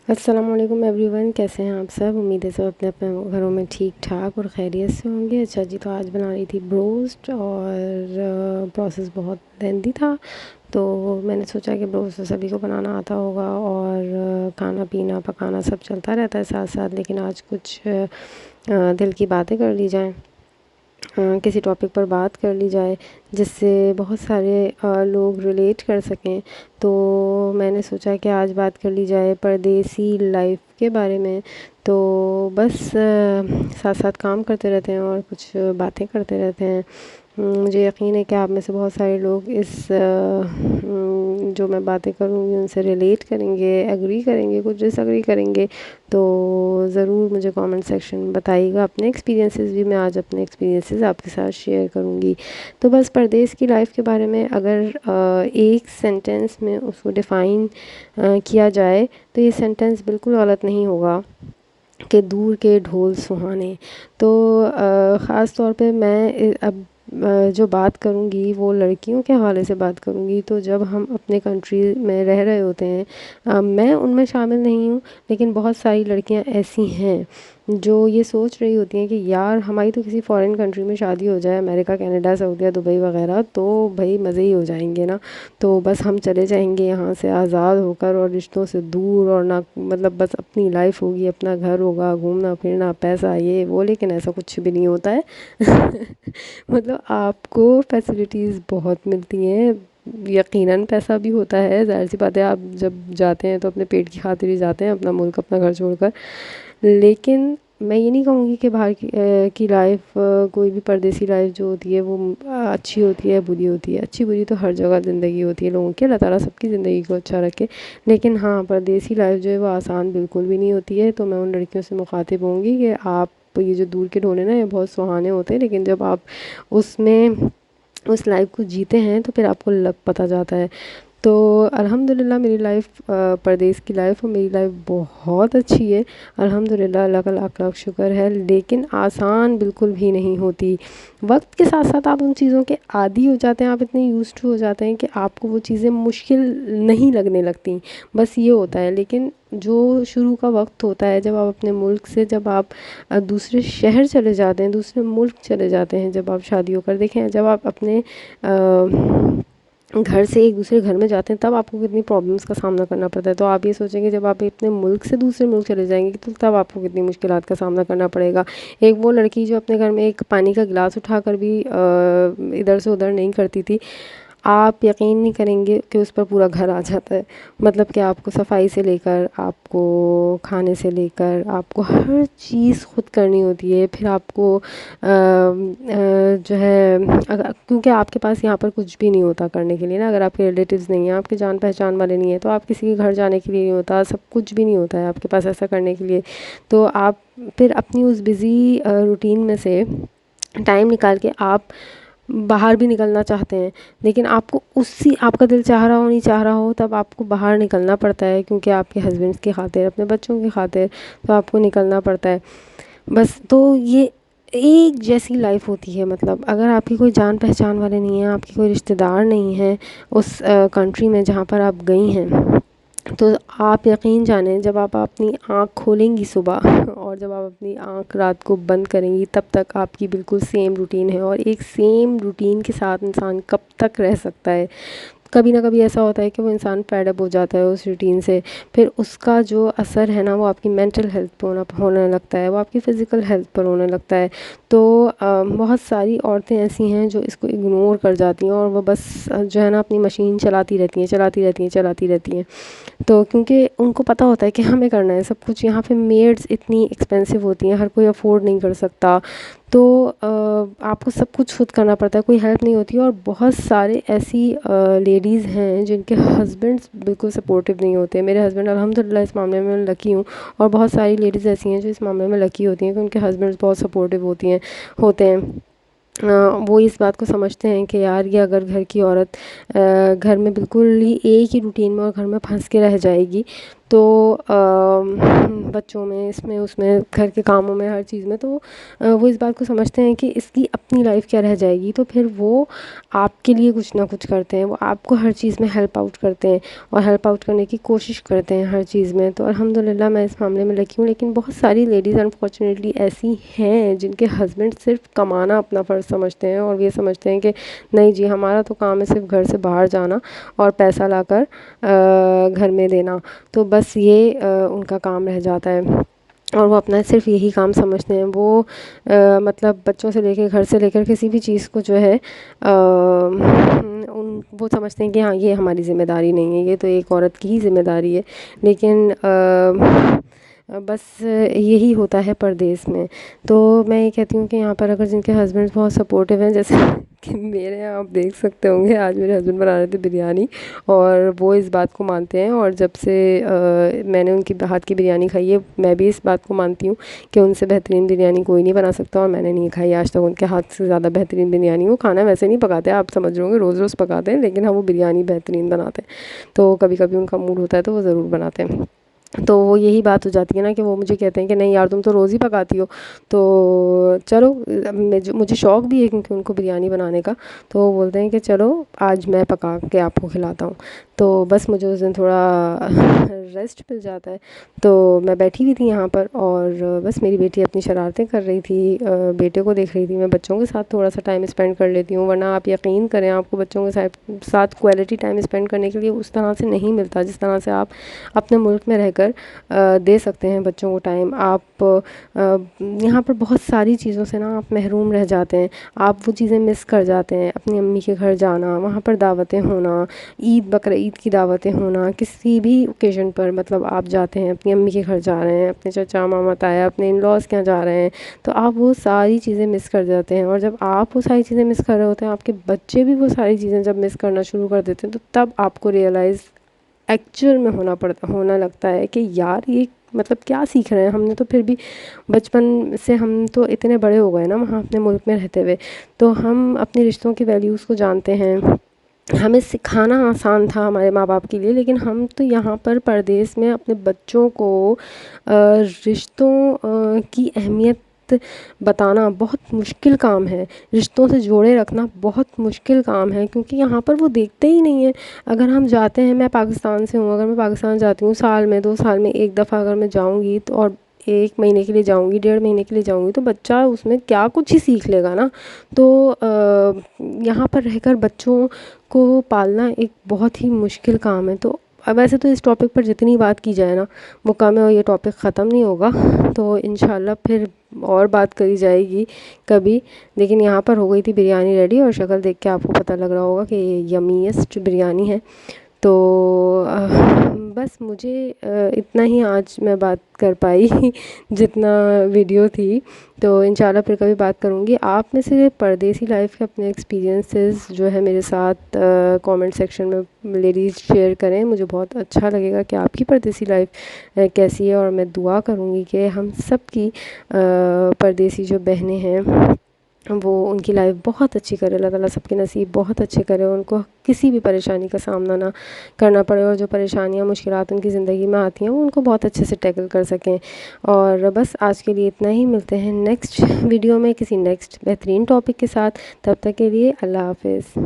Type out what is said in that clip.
السلام علیکم every one, کیسے ہیں آپ سب؟ امید ہے سب اپنے اپنے گھروں میں ٹھیک ٹھاک اور خیریت سے ہوں گے۔ اچھا جی، تو آج بنا رہی تھی بروسٹ اور پروسیس بہت لیندی تھا، تو میں نے سوچا کہ بروسٹ سبھی کو بنانا آتا ہوگا اور کھانا پینا پکانا سب چلتا رہتا ہے ساتھ ساتھ، لیکن آج کچھ دل کی باتیں کر لی جائیں، کسی ٹاپک پر بات کر لی جائے جس سے بہت سارے لوگ ریلیٹ کر سکیں۔ تو میں نے سوچا کہ آج بات کر لی جائے پردیسی لائف کے بارے میں۔ تو بس ساتھ ساتھ کام کرتے رہتے ہیں اور کچھ باتیں کرتے رہتے ہیں۔ مجھے یقین ہے کہ آپ میں سے بہت سارے لوگ اس جو میں باتیں کروں گی ان سے ریلیٹ کریں گے، ایگری کریں گے، کچھ ڈس ایگری کریں گے، تو ضرور مجھے کامنٹ سیکشن میں بتائیے گا اپنے ایکسپیرینسز بھی۔ میں آج اپنے ایکسپیرینسز آپ کے ساتھ شیئر کروں گی۔ تو بس پردیس کی لائف کے بارے میں اگر ایک سینٹنس میں اس کو ڈیفائن کیا جائے تو یہ سینٹنس بالکل غلط نہیں ہوگا کہ دور کے ڈھول سہانے۔ تو خاص طور پہ میں اب جو بات کروں گی وہ لڑکیوں کے حوالے سے بات کروں گی۔ تو جب ہم اپنے کنٹری میں رہ رہے ہوتے ہیں، میں ان میں شامل نہیں ہوں، لیکن بہت ساری لڑکیاں ایسی ہیں جو یہ سوچ رہی ہوتی ہیں کہ یار ہماری تو کسی فارن کنٹری میں شادی ہو جائے، امریکہ کینیڈا سعودیہ دبئی وغیرہ، تو بھائی مزے ہی ہو جائیں گے نا۔ تو بس ہم چلے جائیں گے یہاں سے آزاد ہو کر اور رشتوں سے دور، اور نہ مطلب بس اپنی لائف ہوگی، اپنا گھر ہوگا، گھومنا پھرنا، پیسہ، یہ وہ، لیکن ایسا کچھ بھی نہیں ہوتا ہے۔ مطلب آپ کو فیسلٹیز بہت ملتی ہیں، یقیناً پیسہ بھی ہوتا ہے، ظاہر سی بات ہے، آپ جب جاتے ہیں تو اپنے پیٹ کی خاطر ہی جاتے ہیں، اپنا ملک اپنا گھر چھوڑ کر۔ لیکن میں یہ نہیں کہوں گی کہ باہر کی لائف، کوئی بھی پردیسی لائف جو ہوتی ہے وہ اچھی ہوتی ہے بری ہوتی ہے۔ اچھی بری تو ہر جگہ زندگی ہوتی ہے لوگوں کی، اللہ تعالیٰ سب کی زندگی کو اچھا رکھے، لیکن ہاں پردیسی لائف جو ہے وہ آسان بالکل بھی نہیں ہوتی ہے۔ تو میں ان لڑکیوں سے مخاطب ہوں گی کہ آپ یہ جو دور کے ڈھول ہیں نا، یہ بہت سہانے ہوتے ہیں، لیکن جب آپ اس میں اس لائف کو جیتے ہیں تو پھر آپ کو پتہ جاتا ہے۔ تو الحمدللہ میری لائف پردیس کی لائف، اور میری لائف بہت اچھی ہے الحمدللہ، اللہ کا لاکھ لاکھ شکر ہے، لیکن آسان بالکل بھی نہیں ہوتی۔ وقت کے ساتھ ساتھ آپ ان چیزوں کے عادی ہو جاتے ہیں، آپ اتنے یوزڈ ٹو ہو جاتے ہیں کہ آپ کو وہ چیزیں مشکل نہیں لگنے لگتی، بس یہ ہوتا ہے۔ لیکن جو شروع کا وقت ہوتا ہے، جب آپ اپنے ملک سے، جب آپ دوسرے شہر چلے جاتے ہیں، دوسرے ملک چلے جاتے ہیں، جب آپ شادی ہو کر، دیکھیں جب آپ اپنے گھر سے ایک دوسرے گھر میں جاتے ہیں تب آپ کو کتنی پرابلمس کا سامنا کرنا پڑتا ہے۔ تو آپ یہ سوچیں گے جب آپ اپنے ملک سے دوسرے ملک چلے جائیں گے تو تب آپ کو کتنی مشکلات کا سامنا کرنا پڑے گا۔ ایک وہ لڑکی جو اپنے گھر میں ایک پانی کا گلاس اٹھا کر بھی ادھر سے ادھر نہیں کرتی تھی، آپ یقین نہیں کریں گے کہ اس پر پورا گھر آ جاتا ہے۔ مطلب کہ آپ کو صفائی سے لے کر، آپ کو کھانے سے لے کر، آپ کو ہر چیز خود کرنی ہوتی ہے۔ پھر آپ کو جو ہے کیونکہ آپ کے پاس یہاں پر کچھ بھی نہیں ہوتا کرنے کے لیے نا، اگر آپ کے ریلیٹیوز نہیں ہیں، آپ کے جان پہچان والے نہیں ہیں، تو آپ کسی کے گھر جانے کے لیے نہیں ہوتا، سب کچھ بھی نہیں ہوتا ہے آپ کے پاس ایسا کرنے کے لیے۔ تو آپ پھر اپنی اس بزی روٹین میں سے ٹائم نکال کے آپ باہر بھی نکلنا چاہتے ہیں، لیکن آپ کو آپ کا دل چاہ رہا ہو نہیں چاہ رہا ہو، تب آپ کو باہر نکلنا پڑتا ہے، کیونکہ آپ کے ہسبینڈس کی خاطر، اپنے بچوں کی خاطر، تو آپ کو نکلنا پڑتا ہے بس۔ تو یہ ایک جیسی لائف ہوتی ہے، مطلب اگر آپ کی کوئی جان پہچان والے نہیں ہیں، آپ کی کوئی رشتہ دار نہیں ہیں اس کنٹری میں جہاں پر آپ گئی ہیں، تو آپ یقین جانیں جب آپ اپنی آنکھ کھولیں گی صبح اور جب آپ اپنی آنکھ رات کو بند کریں گی، تب تک آپ کی بالکل سیم روٹین ہے، اور ایک سیم روٹین کے ساتھ انسان کب تک رہ سکتا ہے؟ کبھی نہ کبھی ایسا ہوتا ہے کہ وہ انسان فیڈ اپ ہو جاتا ہے اس روٹین سے، پھر اس کا جو اثر ہے نا وہ آپ کی مینٹل ہیلتھ پہ ہونے لگتا ہے، وہ آپ کی فزیکل ہیلتھ پر ہونے لگتا ہے۔ تو بہت ساری عورتیں ایسی ہیں جو اس کو اگنور کر جاتی ہیں، اور وہ بس جو ہے نا اپنی مشین چلاتی رہتی ہیں، چلاتی رہتی ہیں، چلاتی رہتی ہیں۔ تو کیونکہ ان کو پتہ ہوتا ہے کہ ہمیں کرنا ہے سب کچھ، یہاں پہ میڈس اتنی ایکسپینسو ہوتی ہیں، ہر کوئی افورڈ نہیں کر سکتا، تو آپ کو سب کچھ خود کرنا پڑتا ہے، کوئی ہیلپ نہیں ہوتی۔ اور بہت سارے ایسی لیڈیز ہیں جن کے ہسبینڈس بالکل سپورٹیو نہیں ہوتے۔ میرے ہسبینڈ الحمدللہ اس معاملے میں لکی ہوں، اور بہت ساری لیڈیز ایسی ہیں جو اس معاملے میں لکی ہوتی ہیں کہ ان کے ہسبینڈس بہت سپورٹیو ہوتے ہیں۔ وہ اس بات کو سمجھتے ہیں کہ یار یہ اگر گھر کی عورت گھر میں بالکل ہی ایک ہی روٹین میں اور گھر میں پھنس کے رہ جائے گی تو بچوں میں، اس میں گھر کے کاموں میں، ہر چیز میں، تو وہ اس بات کو سمجھتے ہیں کہ اس کی اپنی لائف کیا رہ جائے گی، تو پھر وہ آپ کے لیے کچھ نہ کچھ کرتے ہیں، وہ آپ کو ہر چیز میں ہیلپ آؤٹ کرتے ہیں اور ہیلپ آؤٹ کرنے کی کوشش کرتے ہیں ہر چیز میں. تو الحمدللہ میں اس معاملے میں لکی ہوں. لیکن بہت ساری لیڈیز انفارچونیٹلی ایسی ہیں جن کے ہسبینڈ صرف کمانا اپنا فرض سمجھتے ہیں اور یہ سمجھتے ہیں کہ نہیں جی ہمارا تو کام ہے صرف گھر سے باہر جانا اور پیسہ لا کر گھر میں دینا. تو بس یہ ان کا کام رہ جاتا ہے اور وہ اپنا صرف یہی کام سمجھتے ہیں. وہ مطلب بچوں سے لے کے، گھر سے لے کر کسی بھی چیز کو جو ہے وہ سمجھتے ہیں کہ ہاں یہ ہماری ذمہ داری نہیں ہے، یہ تو ایک عورت کی ہی ذمہ داری ہے. لیکن بس یہی ہوتا ہے پردیس میں. تو میں یہ کہتی ہوں کہ یہاں پر اگر جن کے ہسبینڈ بہت سپورٹیو ہیں، جیسے کہ میرے یہاں آپ دیکھ سکتے ہوں گے آج میرے ہسبینڈ بنا رہے تھے بریانی اور وہ اس بات کو مانتے ہیں. اور جب سے میں نے ان کی ہاتھ کی بریانی کھائی ہے، میں بھی اس بات کو مانتی ہوں کہ ان سے بہترین بریانی کوئی نہیں بنا سکتا، اور میں نے نہیں کھائی آج تک ان کے ہاتھ سے زیادہ بہترین بریانی. وہ کھانا ویسے نہیں پکاتے، آپ سمجھ رہے ہوں گے روز روز پکاتے ہیں، لیکن ہاں وہ بریانی بہترین بناتے ہیں. تو کبھی کبھی ان کا موڈ ہوتا ہے تو وہ ضرور بناتے ہیں. تو وہ یہی بات ہو جاتی ہے نا کہ وہ مجھے کہتے ہیں کہ نہیں یار تم تو روز ہی پکاتی ہو. تو چلو مجھے شوق بھی ہے کیونکہ ان کو بریانی بنانے کا. تو وہ بولتے ہیں کہ چلو آج میں پکا کے آپ کو کھلاتا ہوں. تو بس مجھے اس دن تھوڑا ریسٹ مل جاتا ہے. تو میں بیٹھی ہوئی تھی یہاں پر اور بس میری بیٹی اپنی شرارتیں کر رہی تھی، بیٹے کو دیکھ رہی تھی. میں بچوں کے ساتھ تھوڑا سا ٹائم اسپینڈ کر لیتی ہوں، ورنہ آپ یقین کریں آپ کو بچوں کے ساتھ کوالٹی ٹائم اسپینڈ کرنے کے لیے اس طرح سے نہیں ملتا جس طرح سے آپ اپنے ملک میں رہ کر دے سکتے ہیں بچوں کو ٹائم. آپ یہاں پر بہت ساری چیزوں سے نا آپ محروم رہ جاتے ہیں، آپ وہ چیزیں مس کر جاتے ہیں. اپنی امی کے گھر جانا، وہاں پر دعوتیں ہونا، بقرعید کی دعوتیں ہونا، کسی بھی اوکیزن پر مطلب آپ جاتے ہیں، اپنی امی کے گھر جا رہے ہیں، اپنے چچا ماما تایا، اپنے ان لاز کے یہاں جا رہے ہیں، تو آپ وہ ساری چیزیں مس کر جاتے ہیں. اور جب آپ وہ ساری چیزیں مس کر رہے ہوتے ہیں، آپ کے بچے بھی وہ ساری چیزیں جب مس کرنا شروع کر دیتے ہیں، تو تب آپ کو ریئلائز ایکچوئل میں ہونا لگتا ہے کہ یار یہ مطلب کیا سیکھ رہے ہیں ہم نے. تو پھر بھی بچپن سے ہم تو اتنے بڑے ہو گئے نا وہاں اپنے ملک میں رہتے ہوئے، تو ہم اپنے رشتوں کی ویلیوز کو جانتے ہیں. ہمیں سکھانا آسان تھا ہمارے ماں باپ کے لیے، لیکن ہم تو یہاں پر پردیس میں اپنے بچوں کو رشتوں کی اہمیت بتانا بہت مشکل کام ہے. رشتوں سے جوڑے رکھنا بہت مشکل کام ہے، کیونکہ یہاں پر وہ دیکھتے ہی نہیں ہیں. اگر ہم جاتے ہیں، میں پاکستان سے ہوں، اگر میں پاکستان جاتی ہوں سال میں 2 سال میں ایک دفعہ اگر میں جاؤں گی تو، اور 1 مہینے کے لیے جاؤں گی، 1.5 مہینے کے لیے جاؤں گی، تو بچہ اس میں کیا کچھ ہی سیکھ لے گا نا. تو یہاں پر رہ کر بچوں کو پالنا ایک بہت ہی مشکل کام ہے. تو ویسے تو اس ٹاپک پر جتنی بات کی جائے نا وہ کم ہے اور یہ ٹاپک ختم نہیں ہوگا. تو انشاءاللہ پھر اور بات کری جائے گی کبھی. لیکن یہاں پر ہو گئی تھی بریانی ریڈی، اور شکل دیکھ کے آپ کو پتہ لگ رہا ہوگا کہ یہ یمیسٹ بریانی ہے. تو بس مجھے اتنا ہی آج میں بات کر پائی جتنا ویڈیو تھی. تو انشاءاللہ پھر کبھی بات کروں گی. آپ میں سے پردیسی لائف کے اپنے ایکسپیرینسز جو ہے میرے ساتھ کامنٹ سیکشن میں لیڈیز شیئر کریں. مجھے بہت اچھا لگے گا کہ آپ کی پردیسی لائف کیسی ہے، اور میں دعا کروں گی کہ ہم سب کی پردیسی جو بہنیں ہیں وہ ان کی لائف بہت اچھی کرے، اللہ تعالیٰ سب کے نصیب بہت اچھے کرے، ان کو کسی بھی پریشانی کا سامنا نہ کرنا پڑے، اور جو پریشانیاں مشکلات ان کی زندگی میں آتی ہیں وہ ان کو بہت اچھے سے ٹیکل کر سکیں. اور بس آج کے لیے اتنا ہی. ملتے ہیں نیکسٹ ویڈیو میں کسی نیکسٹ بہترین ٹاپک کے ساتھ. تب تک کے لیے اللہ حافظ.